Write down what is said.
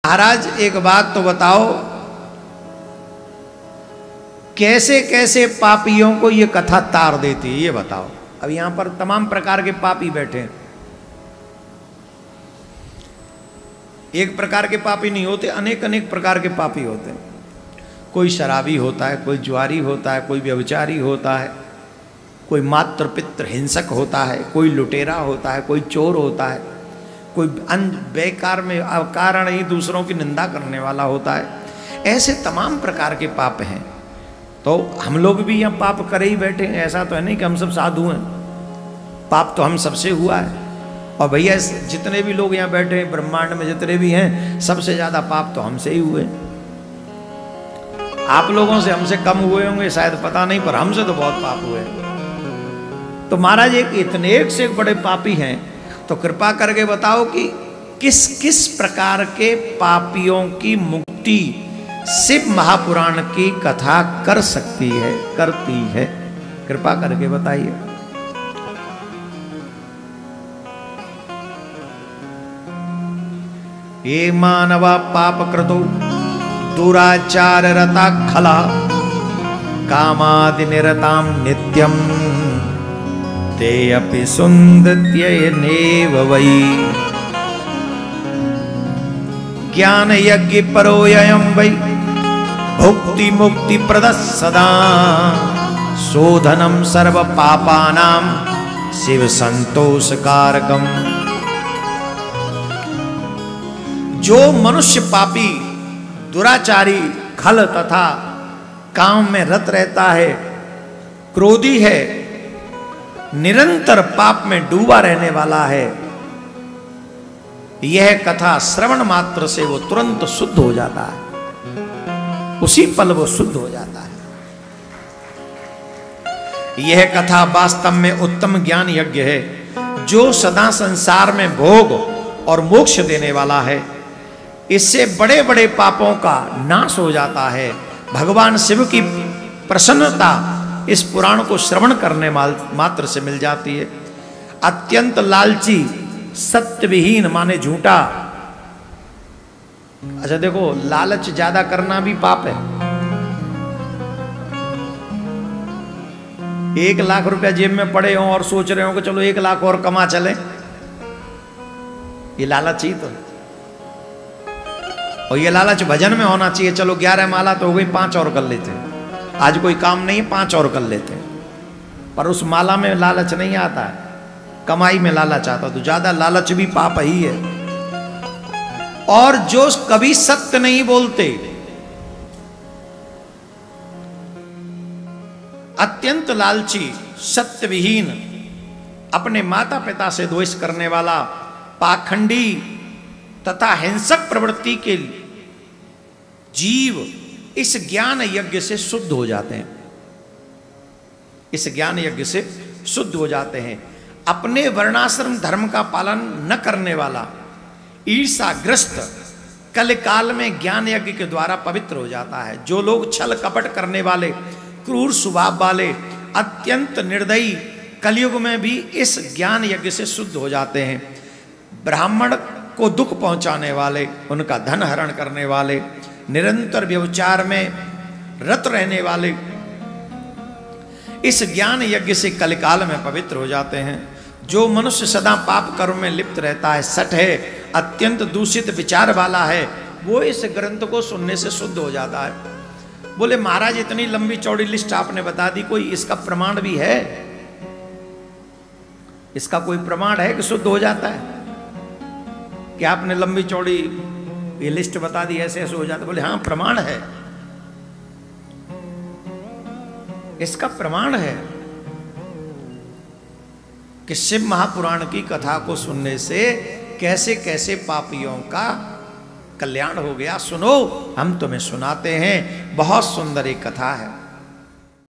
महाराज एक बात तो बताओ, कैसे कैसे पापियों को ये कथा तार देती है, ये बताओ। अब यहां पर तमाम प्रकार के पापी बैठे हैं। एक प्रकार के पापी नहीं होते, अनेक अनेक प्रकार के पापी होते हैं। कोई शराबी होता है, कोई जुआरी होता है, कोई व्यभिचारी होता है, कोई मातृ पितृ हिंसक होता है, कोई लुटेरा होता है, कोई चोर होता है, कोई बेकार में अकारण ही दूसरों की निंदा करने वाला होता है। ऐसे तमाम प्रकार के पाप हैं। तो हम लोग भी यहाँ पाप करे ही बैठे हैं। ऐसा तो है नहीं कि हम सब साधु हैं। पाप तो हम सबसे हुआ है। और भैया जितने भी लोग यहाँ बैठे हैं ब्रह्मांड में, जितने भी हैं, सबसे ज्यादा पाप तो हमसे ही हुए। आप लोगों से हमसे कम हुए होंगे शायद, पता नहीं, पर हमसे तो बहुत पाप हुए। तो महाराज एक इतने एक से एक बड़े पापी हैं, तो कृपा करके बताओ कि किस किस प्रकार के पापियों की मुक्ति शिव महापुराण की कथा कर सकती है, करती है? कृपा करके बताइए। ये मानवा पाप कृतो दुराचार रता खला कामादि निरताम नित्यम ते अपि सुन्दत्यनेव वै ज्ञान यज्ञ परोययं वै भुक्ति मुक्ति प्रदः सदा शोधनं सर्व पापानां शिव संतोष कारकम। जो मनुष्य पापी, दुराचारी, खल तथा काम में रत रहता है, क्रोधी है, निरंतर पाप में डूबा रहने वाला है, यह कथा श्रवण मात्र से वो तुरंत शुद्ध हो जाता है। उसी पल वो शुद्ध हो जाता है। यह कथा वास्तव में उत्तम ज्ञान यज्ञ है, जो सदा संसार में भोग और मोक्ष देने वाला है। इससे बड़े बड़े पापों का नाश हो जाता है। भगवान शिव की प्रसन्नता इस पुराण को श्रवण करने मात्र से मिल जाती है। अत्यंत लालची, सत्यविहीन माने झूठा। अच्छा देखो, लालच ज्यादा करना भी पाप है। 1 लाख रुपया जेब में पड़े हो और सोच रहे हो कि चलो 1 लाख और कमा चले, ये लालच ही तो। और ये लालच भजन में होना चाहिए। चलो 11 माला तो हो गई, 5 और कर लेते हैं। आज कोई काम नहीं, 5 और कर लेते हैं। पर उस माला में लालच नहीं आता है, कमाई में लालच आता। तो ज्यादा लालच भी पाप ही है। और जो कभी सत्य नहीं बोलते, अत्यंत लालची, सत्यविहीन, अपने माता पिता से द्वेष करने वाला, पाखंडी तथा हिंसक प्रवृत्ति के जीव इस ज्ञान यज्ञ से शुद्ध हो जाते हैं। इस ज्ञान यज्ञ से शुद्ध हो जाते हैं। अपने वर्णाश्रम धर्म का पालन न करने वाला, ईर्ष्याग्रस्त, कल काल में ज्ञान यज्ञ के द्वारा पवित्र हो जाता है। जो लोग छल कपट करने वाले, क्रूर स्वभाव वाले, अत्यंत निर्दयी, कलयुग में भी इस ज्ञान यज्ञ से शुद्ध हो जाते हैं। ब्राह्मण को दुख पहुंचाने वाले, उनका धन हरण करने वाले, निरंतर व्यभिचार में रत रहने वाले, इस ज्ञान यज्ञ से कलिकाल में पवित्र हो जाते हैं। जो मनुष्य सदा पाप कर्म में लिप्त रहता है, सठ है, अत्यंत दूषित विचार वाला है, वो इस ग्रंथ को सुनने से शुद्ध हो जाता है। बोले महाराज इतनी लंबी चौड़ी लिस्ट आपने बता दी, कोई इसका प्रमाण भी है? इसका कोई प्रमाण है कि शुद्ध हो जाता है? कि आपने लंबी चौड़ी ये लिस्ट बता दी, ऐसे ऐसे हो जाता? बोले हाँ, प्रमाण है, इसका प्रमाण है कि शिव महापुराण की कथा को सुनने से कैसे कैसे पापियों का कल्याण हो गया। सुनो, हम तुम्हें सुनाते हैं। बहुत सुंदर एक कथा है।